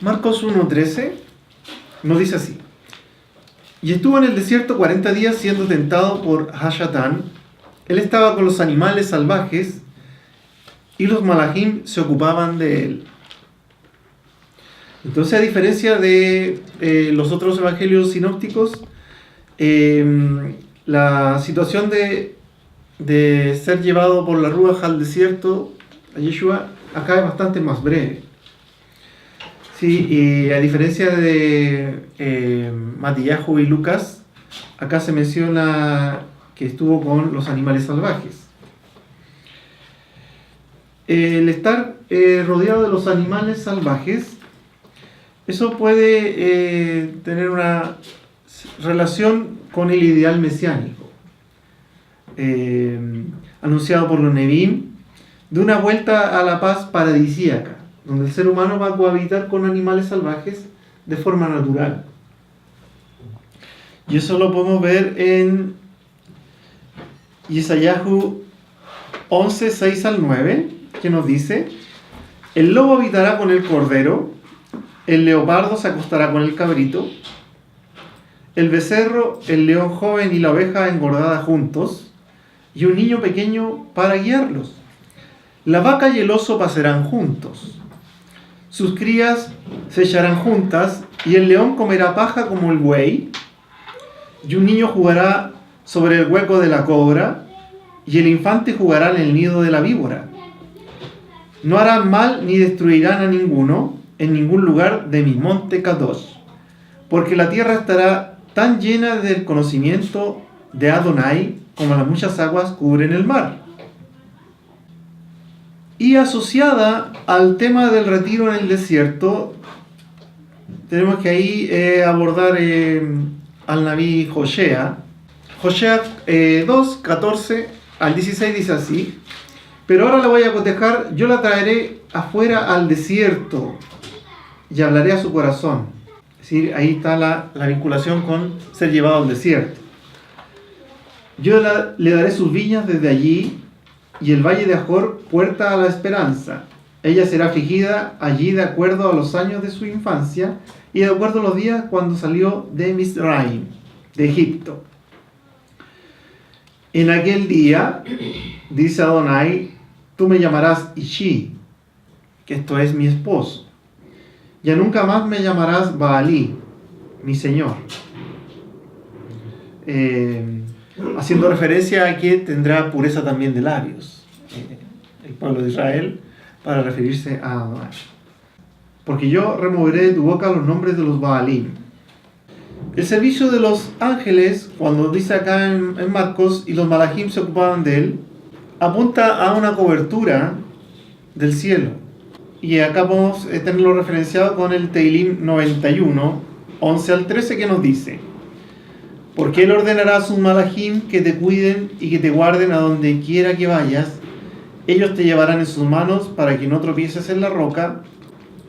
Marcos 1:13 nos dice así: y estuvo en el desierto 40 días siendo tentado por Hashatán. Él estaba con los animales salvajes y los malajim se ocupaban de él. Entonces, a diferencia de los otros evangelios sinópticos, la situación de ser llevado por la Ruaj al desierto, a Yeshua, acá es bastante más breve. Sí, y a diferencia de Matías y Lucas, acá se menciona que estuvo con los animales salvajes. El estar rodeado de los animales salvajes, eso puede tener una relación con el ideal mesiánico, anunciado por los Nevi'im, de una vuelta a la paz paradisíaca, donde el ser humano va a cohabitar con animales salvajes de forma natural. Y eso lo podemos ver en Yesayahu 11, 6 al 9, que nos dice: el lobo habitará con el cordero, el leopardo se acostará con el cabrito, el becerro, el león joven y la oveja engordada juntos, y un niño pequeño para guiarlos. La vaca y el oso pasarán juntos, sus crías se echarán juntas, y el león comerá paja como el buey, y un niño jugará sobre el hueco de la cobra, y el infante jugará en el nido de la víbora. No harán mal ni destruirán a ninguno en ningún lugar de mi monte Kadosh, porque la tierra estará tan llena del conocimiento de Adonai como las muchas aguas cubren el mar. Y asociada al tema del retiro en el desierto, tenemos que ahí abordar al Naví Joshea. Joshea 2, 14 al 16 dice así: pero ahora la voy a cotejar, yo la traeré afuera al desierto y hablaré a su corazón. Es decir, ahí está la vinculación con ser llevado al desierto. Yo le daré sus viñas desde allí, y el valle de Ajor, puerta a la esperanza. Ella será afligida allí de acuerdo a los años de su infancia y de acuerdo a los días cuando salió de Misraim, de Egipto. En aquel día, dice Adonai, tú me llamarás Ishi, que esto es mi esposo. Ya nunca más me llamarás Baalí, mi señor. Haciendo referencia a que tendrá pureza también de labios, el pueblo de Israel, para referirse a Adonai. Porque yo removeré de tu boca los nombres de los Baalim. El servicio de los ángeles, cuando dice acá en Marcos, y los malajim se ocupaban de él, apunta a una cobertura del cielo. Y acá podemos tenerlo referenciado con el Teilim 91, 11 al 13, que nos dice: porque él ordenará a sus malajim que te cuiden y que te guarden a donde quiera que vayas. Ellos te llevarán en sus manos para que no tropieces en la roca.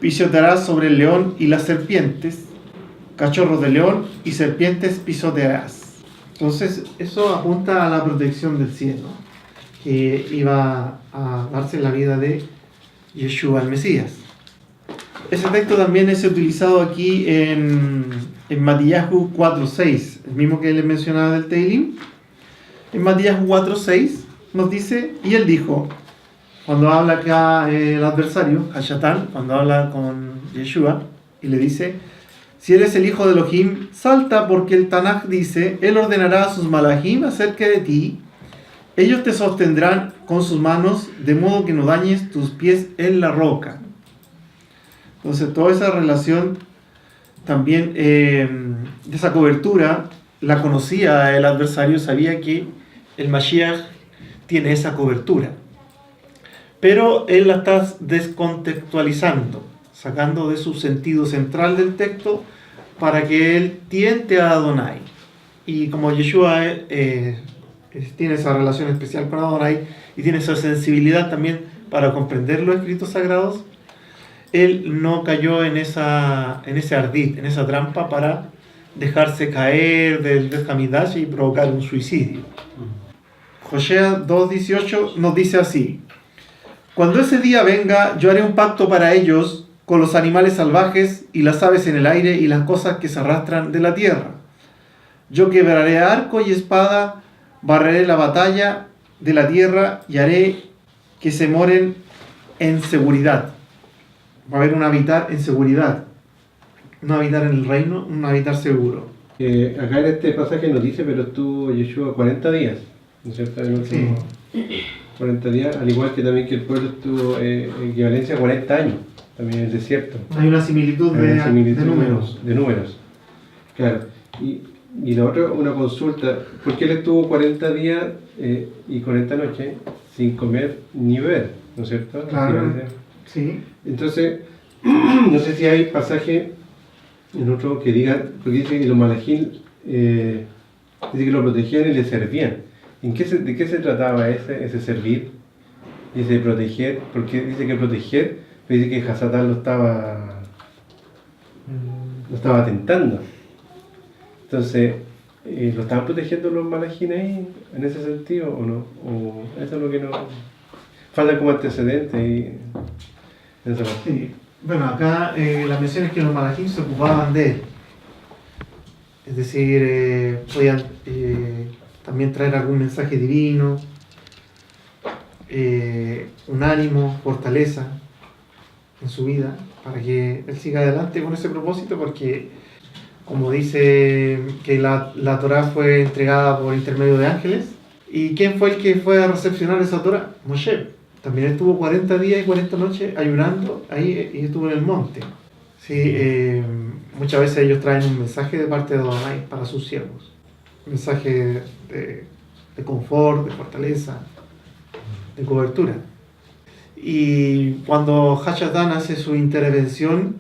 Pisotearás sobre el león y las serpientes. Cachorros de león y serpientes pisotearás. Entonces, eso apunta a la protección del cielo, que iba a darse en la vida de Yeshua el Mesías. Ese texto también es utilizado aquí en Matíyahu 4.6, el mismo que les mencionaba del Teilim. En Matíyahu 4.6 nos dice: y él dijo, cuando habla acá el adversario, Hashatán, cuando habla con Yeshua, y le dice: si eres el hijo de Elohim, salta, porque el Tanaj dice: él ordenará a sus malajim acerca de ti, ellos te sostendrán con sus manos, de modo que no dañes tus pies en la roca. Entonces, toda esa relación también de esa cobertura la conocía el adversario, sabía que el Mashiach tiene esa cobertura, pero él la está descontextualizando, sacando de su sentido central del texto para que él tiente a Adonai. Y como Yeshua tiene esa relación especial con Adonai y tiene esa sensibilidad también para comprender los escritos sagrados, él no cayó en ese ardid, en esa trampa para dejarse caer del Beth Hamidash y provocar un suicidio. Joshea 2.18 nos dice así: cuando ese día venga, yo haré un pacto para ellos con los animales salvajes y las aves en el aire y las cosas que se arrastran de la tierra. Yo quebraré arco y espada, barreré la batalla de la tierra y haré que se moren en seguridad. Va a haber un habitar en seguridad. No habitar en el reino, un habitar seguro. Acá en este pasaje nos dice, pero estuvo Yeshua 40 días, ¿no es cierto? Sí. 40 días, al igual que también que el pueblo estuvo equivalencia a 40 años, también en el desierto. Hay una similitud, Hay una similitud de números. De números, claro. Y la otra, una consulta, ¿por qué él estuvo 40 días y 40 noches sin comer ni beber? ¿No es cierto? Claro, sí. Entonces, no sé si hay pasaje en otro que diga, porque dice que los malajín dice que lo protegían y le servían. ¿De qué se trataba ese servir? Dice proteger, porque dice que proteger, pero dice que Hasatán lo estaba tentando. Entonces, ¿lo estaban protegiendo los malajín ahí en ese sentido o no? ¿O eso es lo que no falta como antecedente y en esa parte? Sí. Bueno, acá la mención es que los malajín se ocupaban de él. Es decir, podían también traer algún mensaje divino, un ánimo, fortaleza en su vida, para que él siga adelante con ese propósito, porque como dice que la Torá fue entregada por intermedio de ángeles. ¿Y quién fue el que fue a recepcionar esa Torá? Moshe. También estuvo 40 días y 40 noches ayunando ahí y estuvo en el monte. Sí, muchas veces ellos traen un mensaje de parte de Adonai para sus siervos. Un mensaje de confort, de fortaleza, de cobertura. Y cuando Hashatán hace su intervención,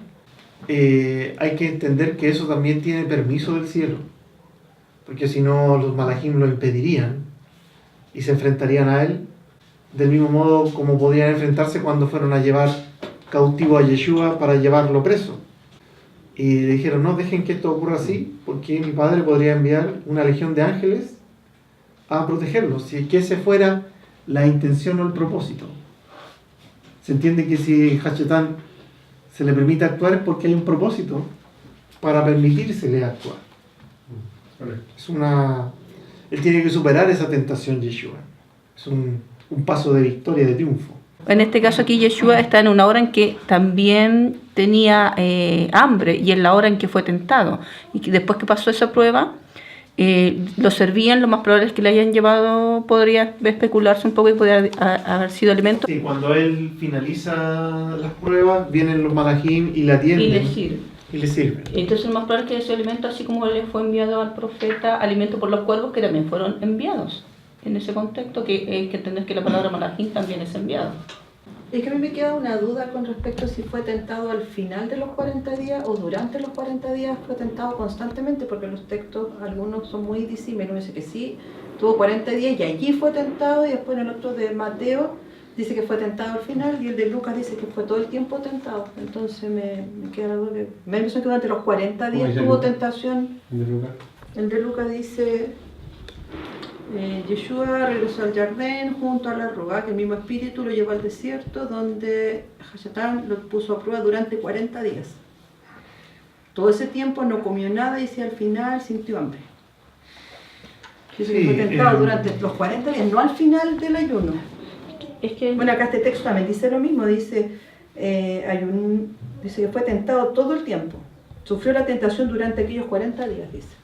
hay que entender que eso también tiene permiso del cielo. Porque si no, los malajim lo impedirían y se enfrentarían a él del mismo modo como podían enfrentarse cuando fueron a llevar cautivo a Yeshua para llevarlo preso. Y le dijeron, no, dejen que esto ocurra así, porque mi padre podría enviar una legión de ángeles a protegerlos, si es que ese fuera la intención o el propósito. Se entiende que si Hashatán se le permite actuar es porque hay un propósito para permitírsele actuar. Él tiene que superar esa tentación, Yeshua. Es un paso de victoria, de triunfo. En este caso aquí Yeshua está en una hora en que también tenía hambre y en la hora en que fue tentado. Y que después que pasó esa prueba, lo servían, lo más probable es que le hayan llevado, podría especularse un poco y podría haber sido alimento. Sí, cuando él finaliza las pruebas, vienen los malajim y la atienden. Y le sirven. Entonces lo más probable es que ese alimento, así como le fue enviado al profeta, alimento por los cuervos, que también fueron enviados. En ese contexto, que hay que entender que la palabra malajín también es enviado. Es que a mí me queda una duda con respecto a si fue tentado al final de los 40 días o durante los 40 días fue tentado constantemente, porque los textos, algunos son muy disímiles. Uno dice que sí, tuvo 40 días y allí fue tentado, y después en el otro de Mateo dice que fue tentado al final, y el de Lucas dice que fue todo el tiempo tentado. Entonces me queda la duda. Me impresiona que durante los 40 días tuvo tentación. El de Lucas dice... Yeshua regresó al jardín junto a la roca, que el mismo espíritu lo llevó al desierto, donde Hashatán lo puso a prueba durante 40 días. Todo ese tiempo no comió nada y si al final sintió hambre. Dice que fue tentado durante los 40 días, no al final del ayuno. Es que... Bueno, acá este texto también dice lo mismo, dice que fue tentado todo el tiempo. Sufrió la tentación durante aquellos 40 días, dice.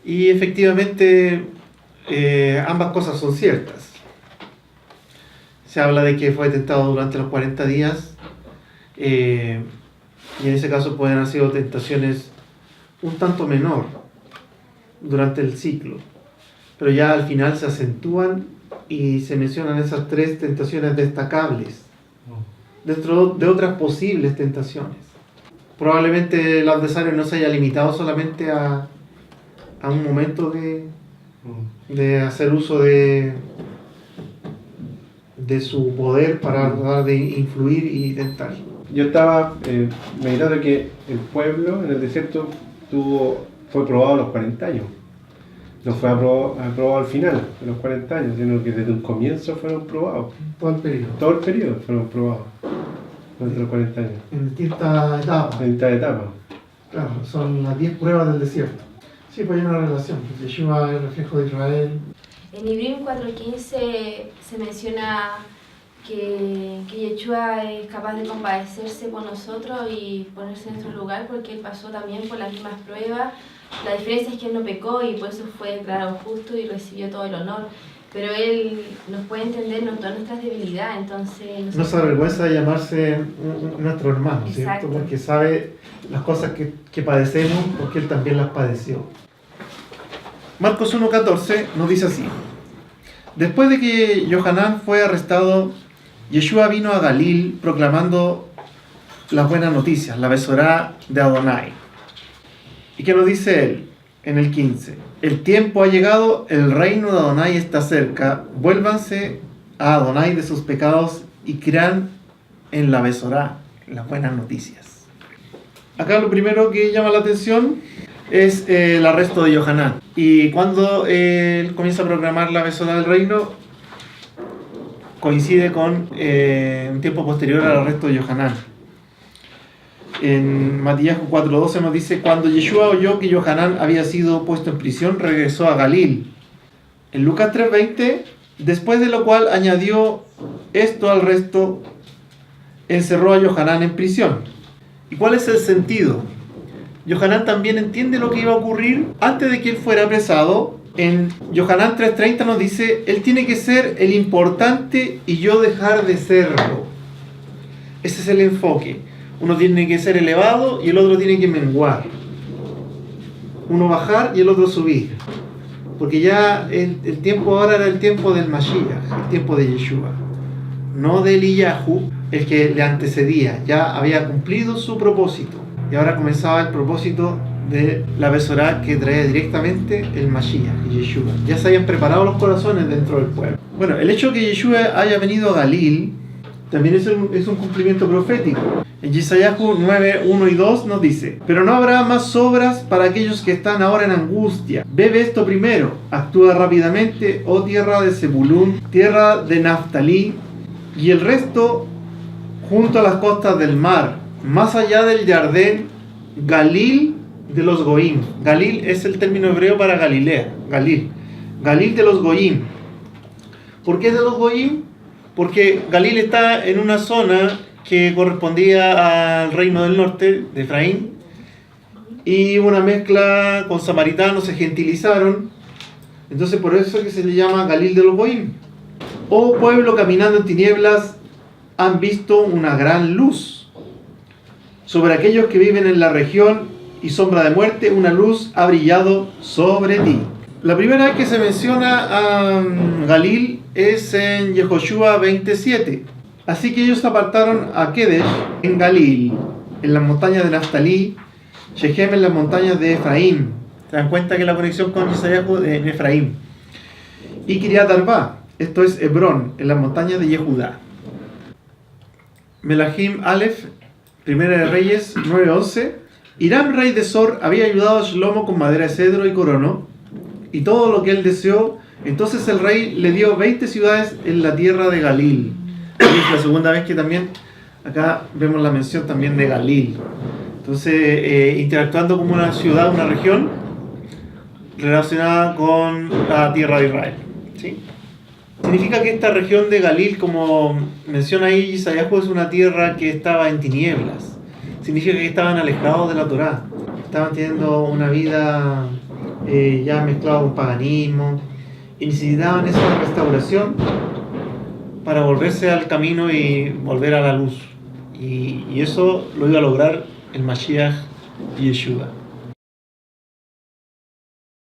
Y efectivamente ambas cosas son ciertas. Se habla de que fue tentado durante los 40 días y en ese caso pueden haber sido tentaciones un tanto menor durante el ciclo, pero ya al final se acentúan y se mencionan esas tres tentaciones destacables dentro de otras posibles tentaciones. Probablemente el adversario no se haya limitado solamente a un momento de hacer uso de su poder para tratar de influir y tentar. Yo estaba meditando que el pueblo en el desierto fue probado a los 40 años. No fue aprobado al final de los 40 años, sino que desde un comienzo fueron probados. Todo el periodo. Todo el periodo fueron probados. durante los 40 años. en distintas etapas. En esta etapa. Claro, son las 10 pruebas del desierto. Sí, pues hay una relación. Yeshua es el reflejo de Israel. En Hebreos 4:15 se menciona que Yeshua es capaz de compadecerse por nosotros y ponerse en nuestro lugar porque Él pasó también por las mismas pruebas. La diferencia es que Él no pecó y por eso fue declarado justo y recibió todo el honor. Pero Él nos puede entendernos todas nuestras debilidades, entonces... No se avergüenza de llamarse nuestro hermano, ¿cierto? Exacto. Porque sabe las cosas que padecemos porque Él también las padeció. Marcos 1:14 nos dice así. Después de que Yohanan fue arrestado, Yeshua vino a Galil proclamando las buenas noticias, la Besorá de Adonai. ¿Y qué nos dice él en el 15? El tiempo ha llegado, el reino de Adonai está cerca, vuélvanse a Adonai de sus pecados y crean en la Besorá, las buenas noticias. Acá lo primero que llama la atención es el arresto de Yohanan. Y cuando él comienza a proclamar la Besorá del reino, coincide con un tiempo posterior al arresto de Yohanan. En Matías 4:12 nos dice, cuando Yeshua oyó que Yohanan había sido puesto en prisión, regresó a Galil. En Lucas 3:20, después de lo cual añadió esto al resto, encerró a Yohanan en prisión. ¿Y cuál es el sentido? Yohanan también entiende lo que iba a ocurrir antes de que él fuera apresado. En Yohanan 3:30 nos dice, él tiene que ser el importante y yo dejar de serlo. Ese es el enfoque. Uno tiene que ser elevado y el otro tiene que menguar. Uno bajar y el otro subir. Porque ya el tiempo ahora era el tiempo del Mashiach, el tiempo de Yeshua. No de Eliyahu, el que le antecedía. Ya había cumplido su propósito. Y ahora comenzaba el propósito de la Besorá que traía directamente el Mashiach, Yeshua. Ya se habían preparado los corazones dentro del pueblo. Bueno, el hecho de que Yeshua haya venido a Galil también es un cumplimiento profético. En Yesayahu 9:1 y 2 nos dice, pero no habrá más obras para aquellos que están ahora en angustia. Bebe esto primero, actúa rápidamente, oh tierra de Zebulún, tierra de Naftalí, y el resto junto a las costas del mar, más allá del Jardén, Galil de los Goim. Galil es el término hebreo para Galilea, Galil de los Goim. ¿Por qué de los Goim? Porque Galil está en una zona que correspondía al reino del norte, de Efraín, y una mezcla con samaritanos, se gentilizaron, entonces por eso es que se le llama Galil de los Goim. Oh pueblo caminando en tinieblas, han visto una gran luz. Sobre aquellos que viven en la región y sombra de muerte, una luz ha brillado sobre ti. La primera vez que se menciona a Galil es en Yehoshua 27. Así que ellos apartaron a Kedesh en Galil, en las montañas de Naftalí, Shechem en las montañas de Efraín. ¿Se dan cuenta que la conexión con Yesayahu en Efraín? Y Kiriat Arba, esto es Hebrón, en las montañas de Yehudá. Melahim Aleph, Primera de Reyes 9:11. Hiram, rey de Sor, había ayudado a Shlomo con madera de cedro y corono, y todo lo que él deseó. Entonces el rey le dio 20 ciudades en la tierra de Galil. Es la segunda vez que también acá vemos la mención también de Galil. Entonces, interactuando como una ciudad, una región relacionada con la tierra de Israel. ¿Sí? Significa que esta región de Galil, como menciona ahí Isaías, es una tierra que estaba en tinieblas. Significa que estaban alejados de la Torá. Estaban teniendo una vida ya mezclada con paganismo. Y necesitaban esa restauración para volverse al camino y volver a la luz. Y eso lo iba a lograr el Mashiach y Yeshua.